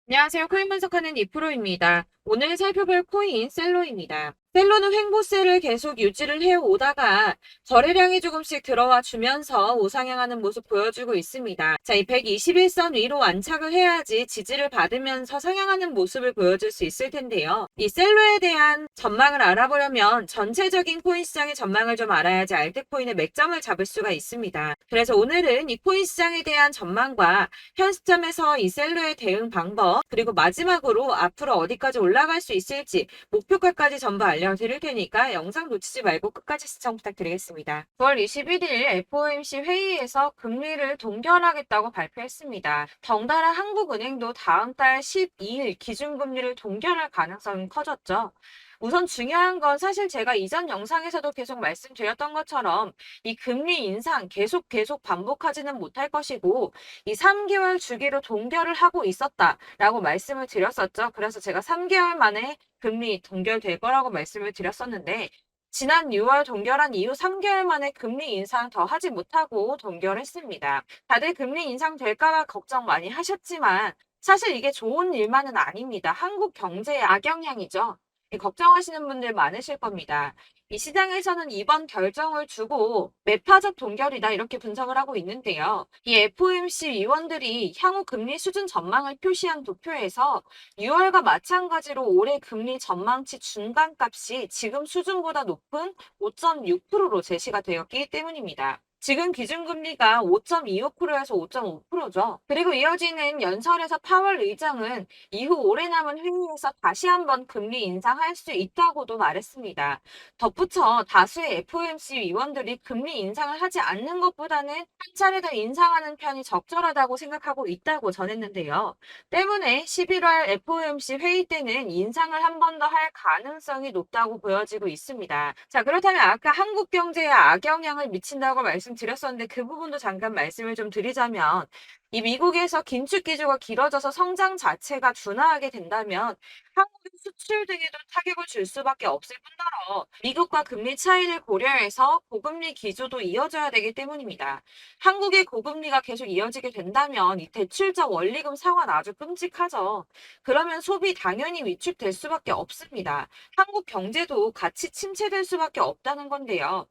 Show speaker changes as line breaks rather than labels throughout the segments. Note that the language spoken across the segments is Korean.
안녕하세요. 코인 분석하는 이프로입니다. 오늘 살펴볼 코인 셀로입니다. 셀로는 횡보세를 계속 유지를 해오다가 거래량이 조금씩 들어와 주면서 우상향하는 모습 보여주고 있습니다. 자, 이 121선 위로 안착을 해야지 지지를 받으면서 상향하는 모습을 보여줄 수 있을 텐데요. 이 셀로에 대한 전망을 알아보려면 전체적인 코인 시장의 전망을 좀 알아야지 알트코인의 맥점을 잡을 수가 있습니다. 그래서 오늘은 이 코인 시장에 대한 전망과 현 시점에서 이 셀로의 대응 방법, 그리고 마지막으로 앞으로 어디까지 올라갈 수 있을지 목표가까지 전부 알려드릴 테니까 영상 놓치지 말고 끝까지 시청 부탁드리겠습니다. 9월 21일 FOMC 회의에서 금리를 동결하겠다고 발표했습니다. 덩달아 한국은행도 다음 달 12일 기준금리를 동결할 가능성이 커졌죠. 우선 중요한 건 사실 제가 이전 영상에서도 계속 말씀드렸던 것처럼 이 금리 인상 계속 반복하지는 못할 것이고 이 3개월 주기로 동결을 하고 있었다라고 말씀을 드렸었죠. 그래서 제가 3개월 만에 금리 동결될 거라고 말씀을 드렸었는데 지난 6월 동결한 이후 3개월 만에 금리 인상 더 하지 못하고 동결했습니다. 다들 금리 인상 될까봐 걱정 많이 하셨지만 사실 이게 좋은 일만은 아닙니다. 한국 경제에 악영향이죠. 걱정하시는 분들 많으실 겁니다. 이 시장에서는 이번 결정을 두고 매파적 동결이다 이렇게 분석을 하고 있는데요. 이 FOMC 위원들이 향후 금리 수준 전망을 표시한 도표에서 6월과 마찬가지로 올해 금리 전망치 중간값이 지금 수준보다 높은 5.6%로 제시가 되었기 때문입니다. 지금 기준금리가 5.25%에서 5.5%죠. 그리고 이어지는 연설에서 파월 의장은 이후 오래 남은 회의에서 다시 한번 금리 인상할 수 있다고도 말했습니다. 덧붙여 다수의 FOMC 위원들이 금리 인상을 하지 않는 것보다는 한 차례 더 인상하는 편이 적절하다고 생각하고 있다고 전했는데요. 때문에 11월 FOMC 회의 때는 인상을 한 번 더 할 가능성이 높다고 보여지고 있습니다. 자, 그렇다면 아까 한국 경제에 악영향을 미친다고 말씀드렸었는데 그 부분도 잠깐 말씀을 좀 드리자면 이 미국에서 긴축 기조가 길어져서 성장 자체가 둔화하게 된다면 한국의 수출 등에도 타격을 줄 수밖에 없을 뿐더러 미국과 금리 차이를 고려해서 고금리 기조도 이어져야 되기 때문입니다. 한국의 고금리가 계속 이어지게 된다면 이 대출자 원리금 상환 아주 끔찍하죠. 그러면 소비 당연히 위축될 수밖에 없습니다. 한국 경제도 같이 침체될 수밖에 없다는 건데요.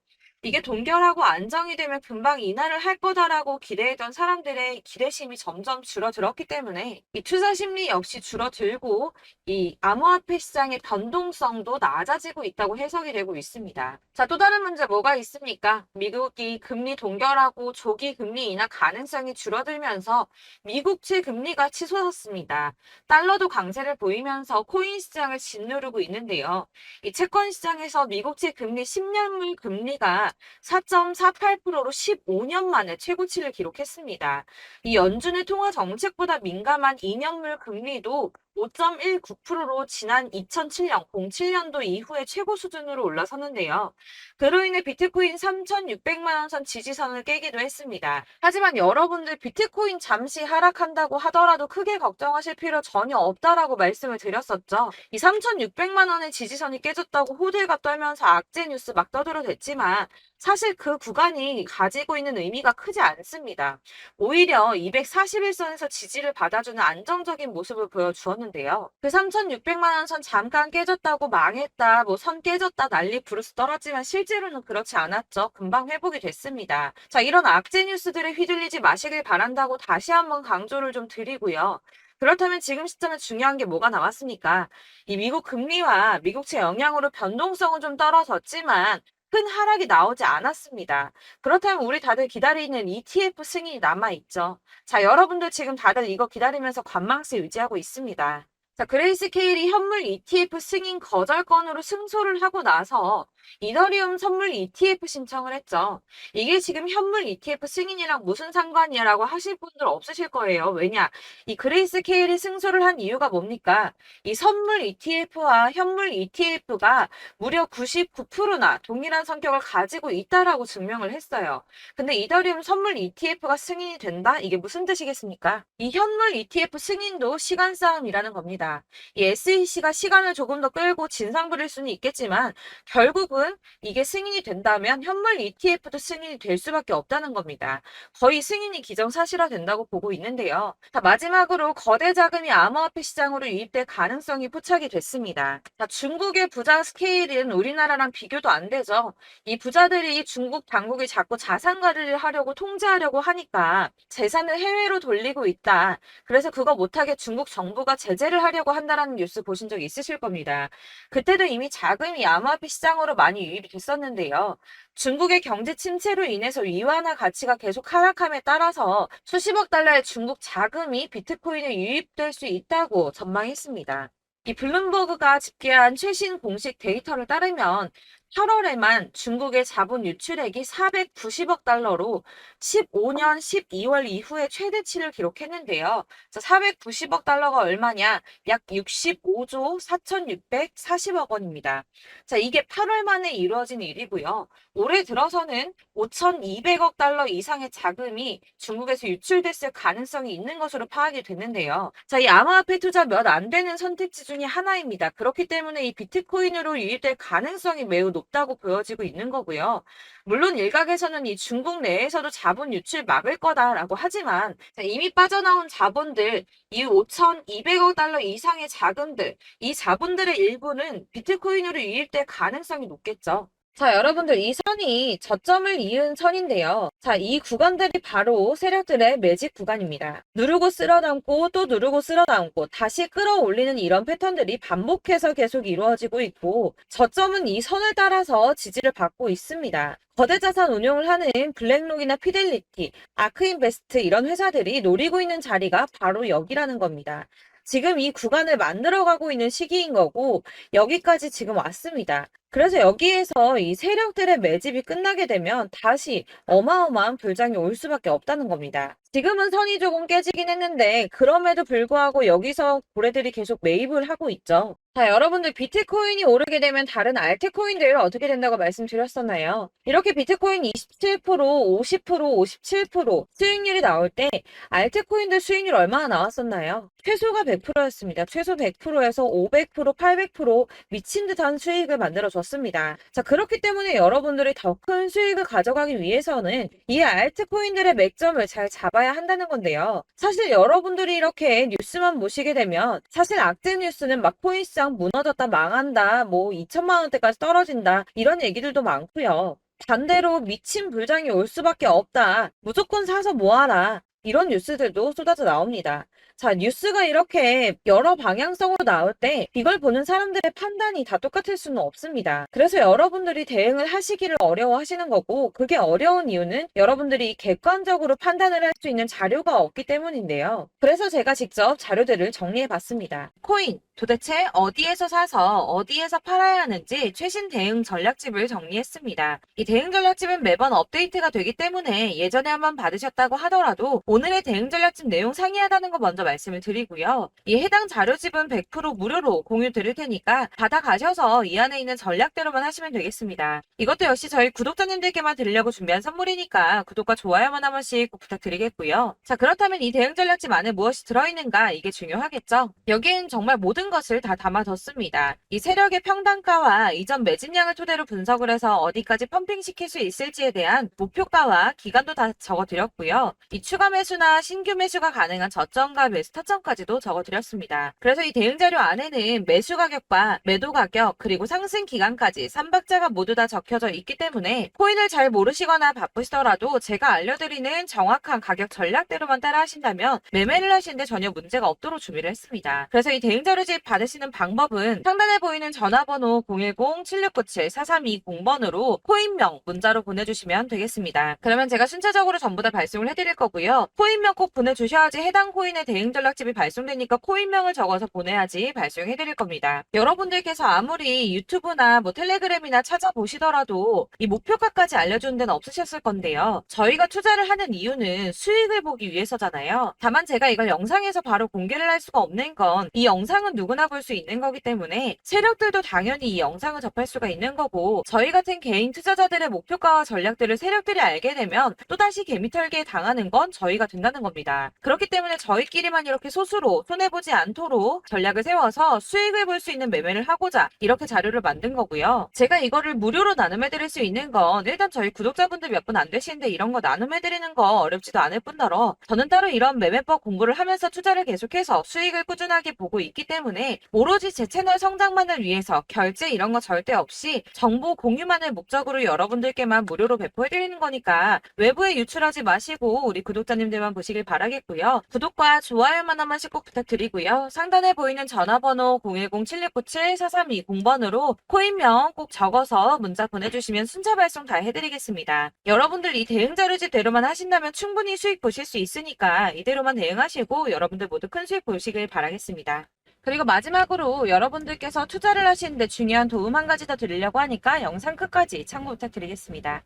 이게 동결하고 안정이 되면 금방 인하를 할 거다라고 기대했던 사람들의 기대심이 점점 줄어들었기 때문에 이 투자 심리 역시 줄어들고 이 암호화폐 시장의 변동성도 낮아지고 있다고 해석이 되고 있습니다. 자, 또 다른 문제 뭐가 있습니까? 미국이 금리 동결하고 조기 금리 인하 가능성이 줄어들면서 미국채 금리가 치솟았습니다. 달러도 강세를 보이면서 코인 시장을 짓누르고 있는데요. 이 채권 시장에서 미국채 금리 10년물 금리가 4.48%로 15년 만에 최고치를 기록했습니다. 이 연준의 통화 정책보다 민감한 2년물 금리도 5.19%로 지난 2007년, 07년도 이후에 최고 수준으로 올라섰는데요. 그로 인해 비트코인 3,600만 원 선 지지선을 깨기도 했습니다. 하지만 여러분들 비트코인 잠시 하락한다고 하더라도 크게 걱정하실 필요 전혀 없다라고 말씀을 드렸었죠. 이 3,600만 원의 지지선이 깨졌다고 호들갑 떨면서 악재 뉴스 막 떠들어댔지만 사실 그 구간이 가지고 있는 의미가 크지 않습니다. 오히려 241선에서 지지를 받아주는 안정적인 모습을 보여주었는데요. 그 3,600만 원 선 잠깐 깨졌다고 망했다, 뭐 선 깨졌다 난리 부르스 떨었지만 실제로는 그렇지 않았죠. 금방 회복이 됐습니다. 자, 이런 악재 뉴스들에 휘둘리지 마시길 바란다고 다시 한번 강조를 좀 드리고요. 그렇다면 지금 시점에 중요한 게 뭐가 남았습니까? 이 미국 금리와 미국채 영향으로 변동성은 좀 떨어졌지만 큰 하락이 나오지 않았습니다. 그렇다면 우리 다들 기다리는 ETF 승인이 남아있죠. 자, 여러분들 지금 다들 이거 기다리면서 관망세 유지하고 있습니다. 자, 그레이스케일이 현물 ETF 승인 거절 건으로 승소를 하고 나서 이더리움 선물 ETF 신청을 했죠. 이게 지금 현물 ETF 승인이랑 무슨 상관이야라고 하실 분들 없으실 거예요. 왜냐? 이 그레이스케일이 승소를 한 이유가 뭡니까? 이 선물 ETF와 현물 ETF가 무려 99%나 동일한 성격을 가지고 있다라고 증명을 했어요. 근데 이더리움 선물 ETF가 승인이 된다? 이게 무슨 뜻이겠습니까? 이 현물 ETF 승인도 시간 싸움이라는 겁니다. 있습니다. 이 SEC가 시간을 조금 더 끌고 진상 부릴 수는 있겠지만 결국은 이게 승인이 된다면 현물 ETF도 승인이 될 수밖에 없다는 겁니다. 거의 승인이 기정사실화 된다고 보고 있는데요. 자, 마지막으로 거대 자금이 암호화폐 시장으로 유입될 가능성이 포착이 됐습니다. 자, 중국의 부자 스케일은 우리나라랑 비교도 안 되죠. 이 부자들이 중국 당국이 자꾸 자산 관리를 하려고 통제하려고 하니까 재산을 해외로 돌리고 있다. 그래서 그거 못하게 중국 정부가 제재를 하려고 한다라는 뉴스 보신 적 있으실 겁니다. 그때도 이미 자금이 암호화폐 시장으로 많이 유입이 됐었는데요. 중국의 경제 침체로 인해서 위안화 가치가 계속 하락함에 따라서 수십억 달러의 중국 자금이 비트코인에 유입될 수 있다고 전망했습니다. 이 블룸버그가 집계한 최신 공식 데이터를 따르면 8월에만 중국의 자본 유출액이 490억 달러로 15년 12월 이후에 최대치를 기록했는데요. 490억 달러가 얼마냐? 약 65조 4,640억 원입니다. 자, 이게 8월 만에 이루어진 일이고요. 올해 들어서는 5,200억 달러 이상의 자금이 중국에서 유출됐을 가능성이 있는 것으로 파악이 됐는데요. 자, 이 암호화폐 투자 몇 안 되는 선택지 중에 하나입니다. 그렇기 때문에 이 비트코인으로 유입될 가능성이 매우 높다고 보여지고 있는 거고요. 물론 일각에서는 이 중국 내에서도 자본 유출 막을 거다라고 하지만 이미 빠져나온 자본들, 이 5,200억 달러 이상의 자금들, 이 자본들의 일부는 비트코인으로 유입될 가능성이 높겠죠. 자, 여러분들 이 선이 저점을 이은 선인데요. 자, 이 구간들이 바로 세력들의 매직 구간입니다. 누르고 쓸어담고 또 누르고 쓸어담고 다시 끌어올리는 이런 패턴들이 반복해서 계속 이루어지고 있고 저점은 이 선을 따라서 지지를 받고 있습니다. 거대 자산 운용을 하는 블랙록이나 피델리티, 아크인베스트 이런 회사들이 노리고 있는 자리가 바로 여기라는 겁니다. 지금 이 구간을 만들어가고 있는 시기인 거고 여기까지 지금 왔습니다. 그래서 여기에서 이 세력들의 매집이 끝나게 되면 다시 어마어마한 불장이 올 수밖에 없다는 겁니다. 지금은 선이 조금 깨지긴 했는데 그럼에도 불구하고 여기서 고래들이 계속 매입을 하고 있죠. 자, 여러분들 비트코인이 오르게 되면 다른 알트코인들 어떻게 된다고 말씀드렸었나요? 이렇게 비트코인 27%, 50%, 57% 수익률이 나올 때 알트코인들 수익률 얼마나 나왔었나요? 최소가 100%였습니다. 최소 100%에서 500%, 800% 미친 듯한 수익을 만들어줬습니다. 자, 그렇기 때문에 여러분들이 더 큰 수익을 가져가기 위해서는 이 알트코인들의 맥점을 잘 잡아야 한다는 건데요. 사실 여러분들이 이렇게 뉴스만 보시게 되면 사실 악재 뉴스는 막 코인 시장 무너졌다, 망한다, 뭐 2천만 원대까지 떨어진다 이런 얘기들도 많고요. 반대로 미친 불장이 올 수밖에 없다. 무조건 사서 모아라. 이런 뉴스들도 쏟아져 나옵니다. 자, 뉴스가 이렇게 여러 방향성으로 나올 때 이걸 보는 사람들의 판단이 다 똑같을 수는 없습니다. 그래서 여러분들이 대응을 하시기를 어려워하시는 거고 그게 어려운 이유는 여러분들이 객관적으로 판단을 할 수 있는 자료가 없기 때문인데요. 그래서 제가 직접 자료들을 정리해 봤습니다. 코인, 도대체 어디에서 사서 어디에서 팔아야 하는지 최신 대응 전략집을 정리했습니다. 이 대응 전략집은 매번 업데이트가 되기 때문에 예전에 한번 받으셨다고 하더라도 오늘의 대응 전략집 내용 상이하다는 거 먼저 말씀을 드리고요. 이 해당 자료집은 100% 무료로 공유 드릴 테니까 받아가셔서 이 안에 있는 전략대로만 하시면 되겠습니다. 이것도 역시 저희 구독자님들께만 드리려고 준비한 선물이니까 구독과 좋아요만 한 번씩 꼭 부탁드리겠고요. 자, 그렇다면 이 대응 전략집 안에 무엇이 들어있는가 이게 중요하겠죠? 여기엔 정말 모든 것을 다 담아뒀습니다. 이 세력의 평단가와 이전 매집량을 토대로 분석을 해서 어디까지 펌핑시킬 수 있을지에 대한 목표가와 기간도 다 적어드렸고요. 이 추가 매수나 신규 매수가 가능한 저점과 매수 타점까지도 적어드렸습니다. 그래서 이 대응 자료 안에는 매수 가격과 매도 가격 그리고 상승 기간까지 3박자가 모두 다 적혀져 있기 때문에 코인을 잘 모르시거나 바쁘시더라도 제가 알려드리는 정확한 가격 전략대로만 따라 하신다면 매매를 하시는데 전혀 문제가 없도록 준비를 했습니다. 그래서 이 대응 자료집 받으시는 방법은 상단에 보이는 전화번호 010-7697-4320번으로 코인명 문자로 보내주시면 되겠습니다. 그러면 제가 순차적으로 전부 다 발송을 해드릴 거고요. 코인명 꼭 보내주셔야지 해당 코인의 대응 전략집이 발송되니까 코인명을 적어서 보내야지 발송해드릴 겁니다. 여러분들께서 아무리 유튜브나 뭐 텔레그램이나 찾아보시더라도 이 목표가까지 알려주는 데는 없으셨을 건데요. 저희가 투자를 하는 이유는 수익을 보기 위해서잖아요. 다만 제가 이걸 영상에서 바로 공개를 할 수가 없는 건 이 영상은 누구나 볼 수 있는 거기 때문에 세력들도 당연히 이 영상을 접할 수가 있는 거고 저희 같은 개인 투자자들의 목표가와 전략들을 세력들이 알게 되면 또다시 개미털기에 당하는 건 저희가 유지가 된다는 겁니다. 그렇기 때문에 저희끼리만 이렇게 소수로 손해보지 않도록 전략을 세워서 수익을 볼 수 있는 매매를 하고자 이렇게 자료를 만든 거고요. 제가 이거를 무료로 나눔해드릴 수 있는 건 일단 저희 구독자분들 몇 분 안 되시는데 이런 거 나눔해드리는 거 어렵지도 않을 뿐더러 저는 따로 이런 매매법 공부를 하면서 투자를 계속해서 수익을 꾸준하게 보고 있기 때문에 오로지 제 채널 성장만을 위해서 결제 이런 거 절대 없이 정보 공유만을 목적으로 여러분들께만 무료로 배포해드리는 거니까 외부에 유출하지 마시고 우리 구독자님들만 보시길 바라겠고요. 구독과 좋아요만 한 번씩 꼭 부탁드리고요. 상단에 보이는 전화번호 010-7697-4320번으로 코인명 꼭 적어서 문자 보내주시면 순차 발송 다 해드리겠습니다. 여러분들 이 대응 자료집대로만 하신다면 충분히 수익 보실 수 있으니까 이대로만 대응하시고 여러분들 모두 큰 수익 보시길 바라겠습니다. 그리고 마지막으로 여러분들께서 투자를 하시는데 중요한 도움 한 가지 더 드리려고 하니까 영상 끝까지 참고 부탁드리겠습니다.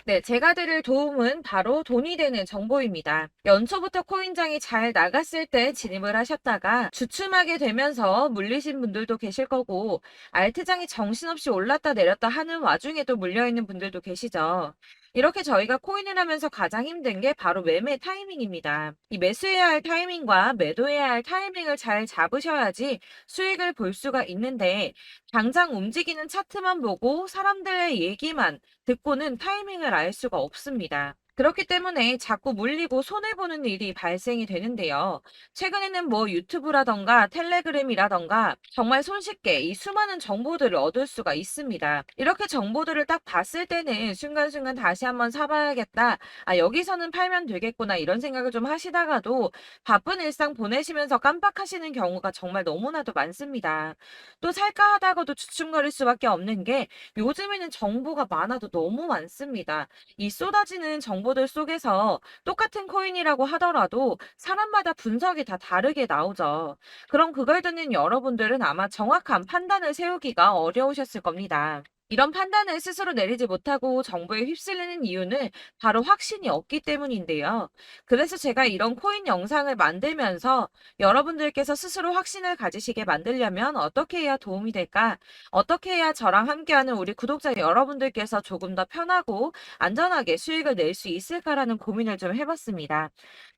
네, 제가 드릴 도움은 바로 돈이 되는 정보입니다. 연초부터 코인장이 잘 나갔을 때 진입을 하셨다가 주춤하게 되면서 물리신 분들도 계실 거고 알트장이 정신없이 올랐다 내렸다 하는 와중에도 물려있는 분들도 계시죠. 이렇게 저희가 코인을 하면서 가장 힘든 게 바로 매매 타이밍입니다. 이 매수해야 할 타이밍과 매도해야 할 타이밍을 잘 잡으셔야지 수익을 볼 수가 있는데 당장 움직이는 차트만 보고 사람들의 얘기만 듣고는 타이밍을 알 수가 없습니다. 그렇기 때문에 자꾸 물리고 손해보는 일이 발생이 되는데요. 최근에는 뭐 유튜브라던가 텔레그램이라던가 정말 손쉽게 이 수많은 정보들을 얻을 수가 있습니다. 이렇게 정보들을 딱 봤을 때는 순간순간 다시 한번 사봐야겠다. 아, 여기서는 팔면 되겠구나. 이런 생각을 좀 하시다가도 바쁜 일상 보내시면서 깜빡하시는 경우가 정말 너무나도 많습니다. 또 살까 하다가도 주춤거릴 수밖에 없는 게 요즘에는 정보가 많아도 너무 많습니다. 이 쏟아지는 정보들 속에서 똑같은 코인이라고 하더라도 사람마다 분석이 다 다르게 나오죠. 그럼 그걸 듣는 여러분들은 아마 정확한 판단을 세우기가 어려우셨을 겁니다. 이런 판단을 스스로 내리지 못하고 정보에 휩쓸리는 이유는 바로 확신이 없기 때문인데요. 그래서 제가 이런 코인 영상을 만들면서 여러분들께서 스스로 확신을 가지시게 만들려면 어떻게 해야 도움이 될까? 어떻게 해야 저랑 함께하는 우리 구독자 여러분들께서 조금 더 편하고 안전하게 수익을 낼 수 있을까라는 고민을 좀 해봤습니다.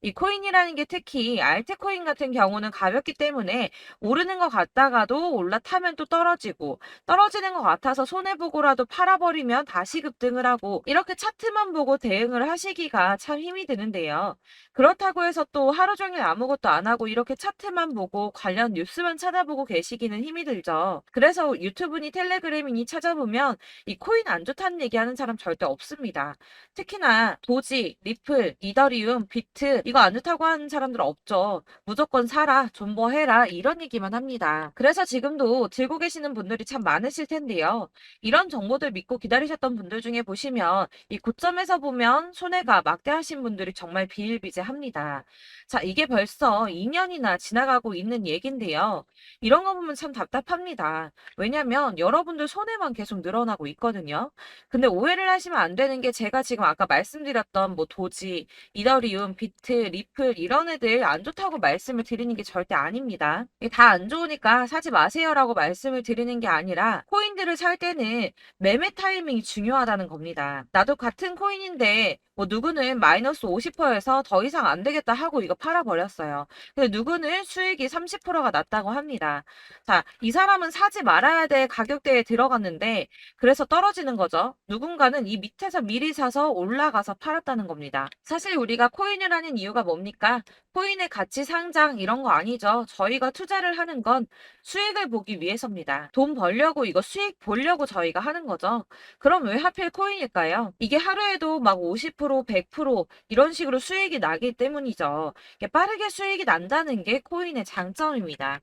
이 코인이라는 게 특히 알트코인 같은 경우는 가볍기 때문에 오르는 것 같다가도 올라타면 또 떨어지고 떨어지는 것 같아서 손해보고라도 팔아버리면 다시 급등을 하고 이렇게 차트만 보고 대응을 하시기가 참 힘이 드는데요. 그렇다고 해서 또 하루 종일 아무것도 안 하고 이렇게 차트만 보고 관련 뉴스만 찾아보고 계시기는 힘이 들죠. 그래서 유튜브니 텔레그램이니 찾아보면 이 코인 안 좋다는 얘기하는 사람 절대 없습니다. 특히나 도지, 리플, 이더리움, 비트 이거 안 좋다고 하는 사람들 없죠. 무조건 사라, 존버해라 이런 얘기만 합니다. 그래서 지금도 들고 계시는 분들이 참 많으실 텐데요. 이런 정보들 믿고 기다리셨던 분들 중에 보시면 이 고점에서 보면 손해가 막대하신 분들이 정말 비일비재합니다. 자, 이게 벌써 2년이나 지나가고 있는 얘긴데요. 이런 거 보면 참 답답합니다. 왜냐면 여러분들 손해만 계속 늘어나고 있거든요. 근데 오해를 하시면 안 되는 게 제가 지금 아까 말씀드렸던 뭐 도지, 이더리움, 비트, 리플 이런 애들 안 좋다고 말씀을 드리는 게 절대 아닙니다. 다 안 좋으니까 사지 마세요라고 말씀을 드리는 게 아니라 코인들을 살 때는 매매 타이밍이 중요하다는 겁니다. 나도 같은 코인인데 뭐 누구는 마이너스 50%에서 더 이상 안 되겠다 하고 이거 팔아버렸어요. 근데 누구는 수익이 30%가 났다고 합니다. 자, 이 사람은 사지 말아야 될 가격대에 들어갔는데 그래서 떨어지는 거죠. 누군가는 이 밑에서 미리 사서 올라가서 팔았다는 겁니다. 사실 우리가 코인을 하는 이유가 뭡니까? 코인의 가치 상장 이런 거 아니죠. 저희가 투자를 하는 건 수익을 보기 위해서입니다. 돈 벌려고 이거 수익 보려고 저희가 하는 거죠. 그럼 왜 하필 코인일까요? 이게 하루에도 막 50%, 100% 이런 식으로 수익이 나기 때문이죠. 이게 빠르게 수익이 난다는 게 코인의 장점입니다.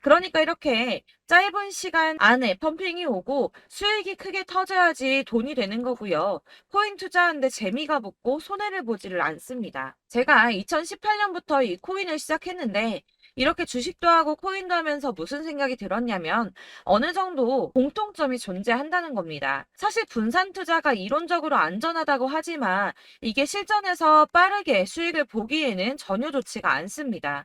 그러니까 이렇게 짧은 시간 안에 펌핑이 오고 수익이 크게 터져야지 돈이 되는 거고요. 코인 투자하는데 재미가 붙고 손해를 보지를 않습니다. 제가 2018년부터 이 코인을 시작했는데 이렇게 주식도 하고 코인도 하면서 무슨 생각이 들었냐면 어느 정도 공통점이 존재한다는 겁니다. 사실 분산 투자가 이론적으로 안전하다고 하지만 이게 실전에서 빠르게 수익을 보기에는 전혀 좋지가 않습니다.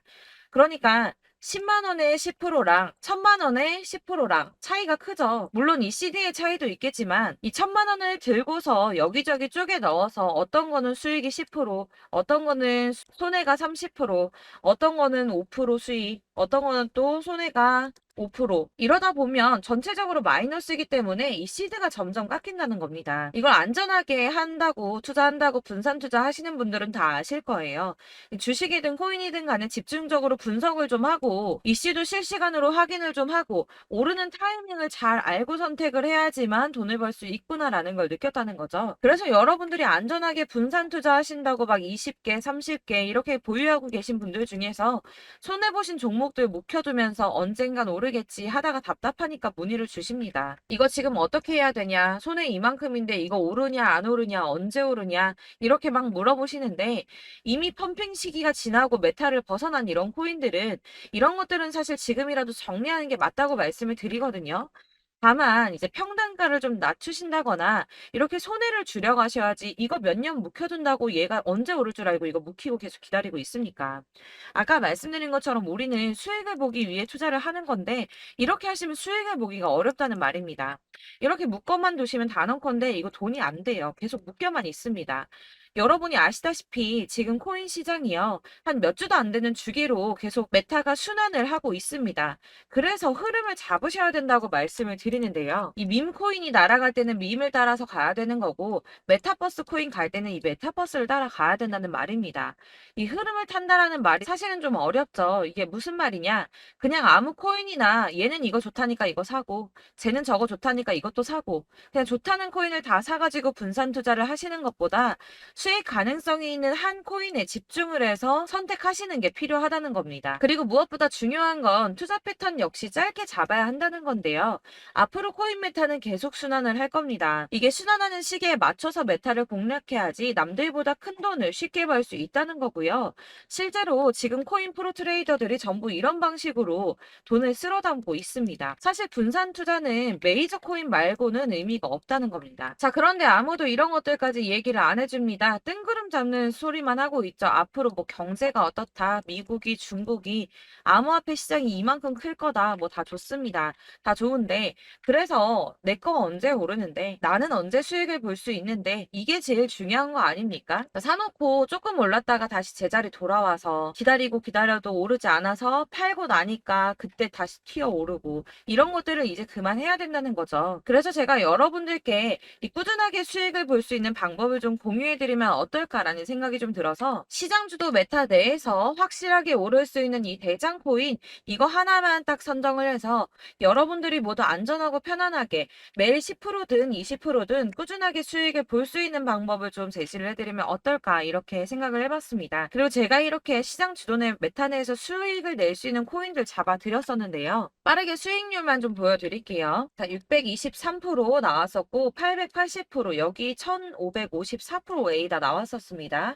그러니까 10만 원에 10%랑 1000만 원에 10%랑 차이가 크죠. 물론 이 CD의 차이도 있겠지만 이 1000만 원을 들고서 여기저기 쪼개 넣어서 어떤 거는 수익이 10%, 어떤 거는 손해가 30%, 어떤 거는 5% 수익, 어떤 거는 또 손해가 5%. 이러다 보면 전체적으로 마이너스이기 때문에 이 시드가 점점 깎인다는 겁니다. 이걸 안전하게 한다고 투자한다고 분산 투자하시는 분들은 다 아실 거예요. 주식이든 코인이든 간에 집중적으로 분석을 좀 하고 이슈도 실시간으로 확인을 좀 하고 오르는 타이밍을 잘 알고 선택을 해야지만 돈을 벌 수 있구나라는 걸 느꼈다는 거죠. 그래서 여러분들이 안전하게 분산 투자하신다고 막 20개, 30개 이렇게 보유하고 계신 분들 중에서 손해보신 종목들 묵혀두면서 언젠간 오르겠지 하다가 답답하니까 문의를 주십니다. 이거 지금 어떻게 해야 되냐? 손해 이만큼인데 이거 오르냐 안 오르냐 언제 오르냐 이렇게 막 물어보시는데 이미 펌핑 시기가 지나고 메타를 벗어난 이런 코인들은 이런 것들은 사실 지금이라도 정리하는 게 맞다고 말씀을 드리거든요. 다만 이제 평단가를 좀 낮추신다거나 이렇게 손해를 줄여가셔야지 이거 몇 년 묵혀둔다고 얘가 언제 오를 줄 알고 이거 묵히고 계속 기다리고 있습니까? 아까 말씀드린 것처럼 우리는 수익을 보기 위해 투자를 하는 건데 이렇게 하시면 수익을 보기가 어렵다는 말입니다. 이렇게 묶어만 두시면 단언컨대 이거 돈이 안 돼요. 계속 묶여만 있습니다. 여러분이 아시다시피 지금 코인 시장이요. 한 몇 주도 안 되는 주기로 계속 메타가 순환을 하고 있습니다. 그래서 흐름을 잡으셔야 된다고 말씀을 드리는데요. 이 밈 코인이 날아갈 때는 밈을 따라서 가야 되는 거고 메타버스 코인 갈 때는 이 메타버스를 따라가야 된다는 말입니다. 이 흐름을 탄다라는 말이 사실은 좀 어렵죠. 이게 무슨 말이냐? 그냥 아무 코인이나 얘는 이거 좋다니까 이거 사고 쟤는 저거 좋다니까 이것도 사고 그냥 좋다는 코인을 다 사가지고 분산 투자를 하시는 것보다 수익 가능성이 있는 한 코인에 집중을 해서 선택하시는 게 필요하다는 겁니다. 그리고 무엇보다 중요한 건 투자 패턴 역시 짧게 잡아야 한다는 건데요. 앞으로 코인 메타는 계속 순환을 할 겁니다. 이게 순환하는 시기에 맞춰서 메타를 공략해야지 남들보다 큰 돈을 쉽게 벌 수 있다는 거고요. 실제로 지금 코인 프로 트레이더들이 전부 이런 방식으로 돈을 쓸어 담고 있습니다. 사실 분산 투자는 메이저 코인 말고는 의미가 없다는 겁니다. 자, 그런데 아무도 이런 것들까지 얘기를 안 해줍니다. 뜬구름 잡는 소리만 하고 있죠. 앞으로 뭐 경제가 어떻다, 미국이, 중국이, 암호화폐 시장이 이만큼 클 거다, 뭐 다 좋습니다. 다 좋은데, 그래서 내 거 언제 오르는데, 나는 언제 수익을 볼 수 있는데, 이게 제일 중요한 거 아닙니까? 사놓고 조금 올랐다가 다시 제자리 돌아와서 기다리고 기다려도 오르지 않아서 팔고 나니까 그때 다시 튀어 오르고, 이런 것들을 이제 그만해야 된다는 거죠. 그래서 제가 여러분들께 이 꾸준하게 수익을 볼 수 있는 방법을 좀 공유해드리면 어떨까라는 생각이 좀 들어서 시장주도 메타 내에서 확실하게 오를 수 있는 이 대장 코인 이거 하나만 딱 선정을 해서 여러분들이 모두 안전하고 편안하게 매일 10%든 20%든 꾸준하게 수익을 볼 수 있는 방법을 좀 제시를 해드리면 어떨까 이렇게 생각을 해봤습니다. 그리고 제가 이렇게 시장 주도내 메타 내에서 수익을 낼 수 있는 코인들 잡아드렸었는데요. 빠르게 수익률만 좀 보여드릴게요. 자, 623% 나왔었고 880% 여기 1554%A 다 나왔었습니다.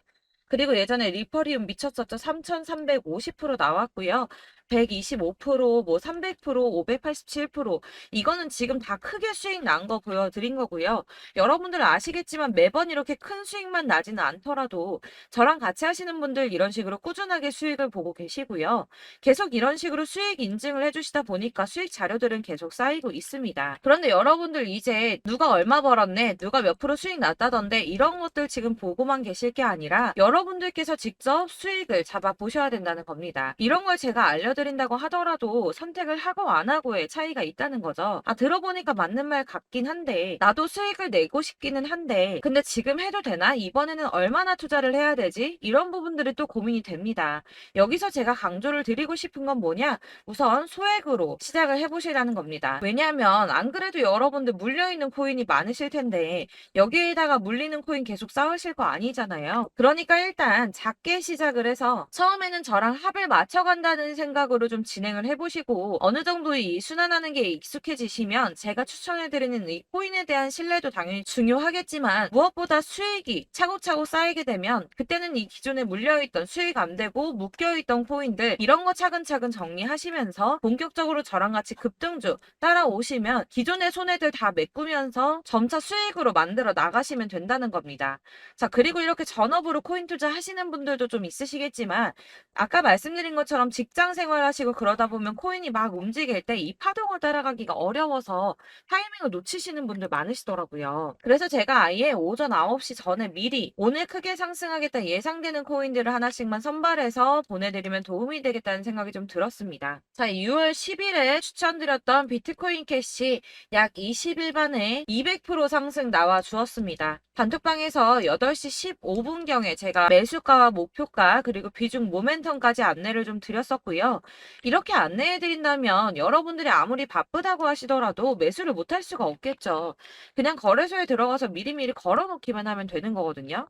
그리고 예전에 리퍼리움 미쳤었죠. 3350% 나왔고요. 125%, 뭐 300%, 587% 이거는 지금 다 크게 수익 난 거 보여드린 거고요. 여러분들 아시겠지만 매번 이렇게 큰 수익만 나지는 않더라도 저랑 같이 하시는 분들 이런 식으로 꾸준하게 수익을 보고 계시고요. 계속 이런 식으로 수익 인증을 해주시다 보니까 수익 자료들은 계속 쌓이고 있습니다. 그런데 여러분들 이제 누가 얼마 벌었네, 누가 몇 프로 수익 났다던데 이런 것들 지금 보고만 계실 게 아니라 여러분들께서 직접 수익을 잡아 보셔야 된다는 겁니다. 이런 걸 제가 알려드린다고 하더라도 선택을 하고 안 하고의 차이가 있다는 거죠. 아, 들어보니까 맞는 말 같긴 한데 나도 수익을 내고 싶기는 한데 근데 지금 해도 되나? 이번에는 얼마나 투자를 해야 되지? 이런 부분들이 또 고민이 됩니다. 여기서 제가 강조를 드리고 싶은 건 뭐냐? 우선 소액으로 시작을 해보시라는 겁니다. 왜냐하면 안 그래도 여러분들 물려있는 코인이 많으실 텐데 여기에다가 물리는 코인 계속 쌓으실 거 아니잖아요. 그러니까 일단 작게 시작을 해서 처음에는 저랑 합을 맞춰간다는 생각으로 좀 진행을 해보시고 어느 정도 이 순환하는 게 익숙해지시면 제가 추천해드리는 이 코인에 대한 신뢰도 당연히 중요하겠지만 무엇보다 수익이 차곡차곡 쌓이게 되면 그때는 이 기존에 물려있던 수익 안 되고 묶여있던 코인들 이런 거 차근차근 정리하시면서 본격적으로 저랑 같이 급등주 따라오시면 기존의 손해들 다 메꾸면서 점차 수익으로 만들어 나가시면 된다는 겁니다. 자, 그리고 이렇게 전업으로 코인 투자 하시는 분들도 좀 있으시겠지만 아까 말씀드린 것처럼 직장 생활 일상생활 하시고 그러다 보면 코인이 막 움직일 때 이 파동을 따라가기가 어려워서 타이밍을 놓치시는 분들 많으시더라고요. 그래서 제가 아예 오전 9시 전에 미리 오늘 크게 상승하겠다 예상되는 코인들을 하나씩만 선발해서 보내드리면 도움이 되겠다는 생각이 좀 들었습니다. 자, 6월 10일에 추천드렸던 비트코인 캐시 약 20일 만에 200% 상승 나와 주었습니다. 단톡방에서 8시 15분경에 제가 매수가와 목표가 그리고 비중 모멘텀까지 안내를 좀 드렸었고요. 이렇게 안내해 드린다면 여러분들이 아무리 바쁘다고 하시더라도 매수를 못할 수가 없겠죠. 그냥 거래소에 들어가서 미리미리 걸어 놓기만 하면 되는 거거든요.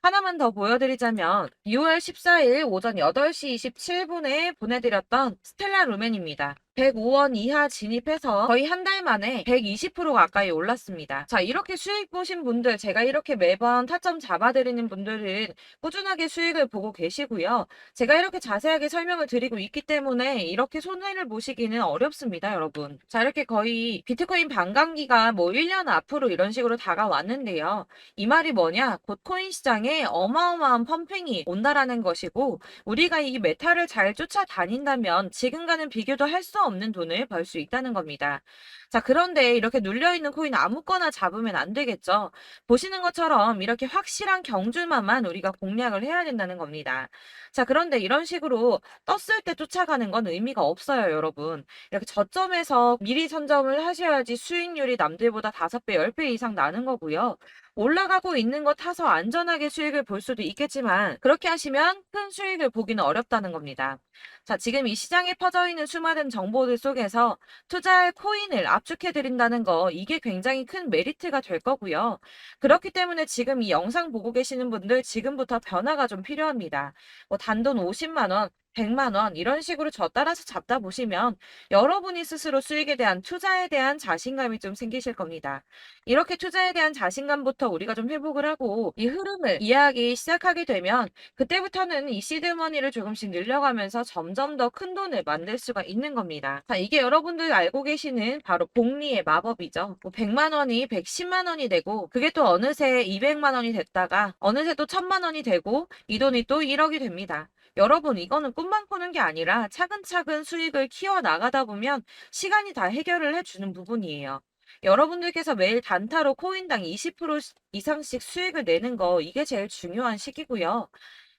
하나만 더 보여드리자면 6월 14일 오전 8시 27분에 보내드렸던 스텔라 루멘입니다. 105원 이하 진입해서 거의 한 달 만에 120% 가까이 올랐습니다. 자, 이렇게 수익 보신 분들, 제가 이렇게 매번 타점 잡아드리는 분들은 꾸준하게 수익을 보고 계시고요. 제가 이렇게 자세하게 설명을 드리고 있기 때문에 이렇게 손해를 보시기는 어렵습니다, 여러분. 자, 이렇게 거의 비트코인 반감기가 뭐 1년 앞으로 이런 식으로 다가왔는데요. 이 말이 뭐냐? 곧 코인 시장에 어마어마한 펌핑이 온다라는 것이고, 우리가 이 메타를 잘 쫓아다닌다면 지금과는 비교도 할 수 없는 돈을 벌 수 있다는 겁니다. 자, 그런데 이렇게 눌려있는 코인 아무거나 잡으면 안 되겠죠. 보시는 것처럼 이렇게 확실한 경주만만 우리가 공략을 해야 된다는 겁니다. 자, 그런데 이런 식으로 떴을 때 쫓아가는 건 의미가 없어요, 여러분. 이렇게 저점에서 미리 선점을 하셔야지 수익률이 남들보다 5배, 10배 이상 나는 거고요. 올라가고 있는 거 타서 안전하게 수익을 볼 수도 있겠지만 그렇게 하시면 큰 수익을 보기는 어렵다는 겁니다. 자, 지금 이 시장에 퍼져 있는 수많은 정보들 속에서 투자할 코인을 압축해 드린다는 거 이게 굉장히 큰 메리트가 될 거고요. 그렇기 때문에 지금 이 영상 보고 계시는 분들 지금부터 변화가 좀 필요합니다. 뭐 단돈 50만 원, 100만 원 이런 식으로 저 따라서 잡다 보시면 여러분이 스스로 수익에 대한 투자에 대한 자신감이 좀 생기실 겁니다. 이렇게 투자에 대한 자신감부터 우리가 좀 회복을 하고 이 흐름을 이해하기 시작하게 되면 그때부터는 이 시드머니를 조금씩 늘려가면서 점점 더 큰 돈을 만들 수가 있는 겁니다. 자, 이게 여러분들 알고 계시는 바로 복리의 마법이죠. 뭐 100만 원이 110만 원이 되고 그게 또 어느새 200만 원이 됐다가 어느새 또 1000만 원이 되고 이 돈이 또 1억이 됩니다. 여러분, 이거는 꿈만 꾸는 게 아니라 차근차근 수익을 키워 나가다 보면 시간이 다 해결을 해주는 부분이에요. 여러분들께서 매일 단타로 코인당 20% 이상씩 수익을 내는 거 이게 제일 중요한 시기고요.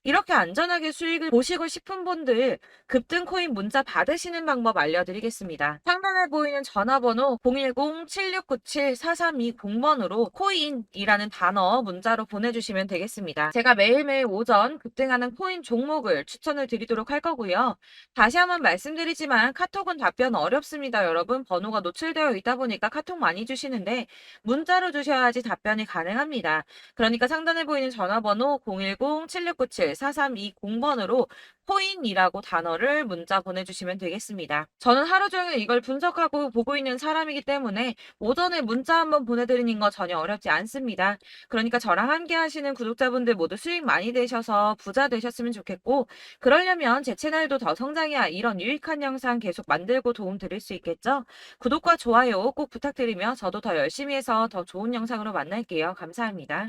이렇게 안전하게 수익을 보시고 싶은 분들 급등 코인 문자 받으시는 방법 알려드리겠습니다. 상단에 보이는 전화번호 010-7697-4320번으로 코인이라는 단어 문자로 보내주시면 되겠습니다. 제가 매일매일 오전 급등하는 코인 종목을 추천을 드리도록 할 거고요. 다시 한번 말씀드리지만 카톡은 답변 어렵습니다. 여러분, 번호가 노출되어 있다 보니까 카톡 많이 주시는데 문자로 주셔야지 답변이 가능합니다. 그러니까 상단에 보이는 전화번호 010-7697-4320번으로 코인이라고 단어를 문자 보내주시면 되겠습니다. 저는 하루 종일 이걸 분석하고 보고 있는 사람이기 때문에 오전에 문자 한번 보내드리는 거 전혀 어렵지 않습니다. 그러니까 저랑 함께 하시는 구독자분들 모두 수익 많이 되셔서 부자 되셨으면 좋겠고 그러려면 제 채널도 더 성장해야 이런 유익한 영상 계속 만들고 도움 드릴 수 있겠죠? 구독과 좋아요 꼭 부탁드리며 저도 더 열심히 해서 더 좋은 영상으로 만날게요. 감사합니다.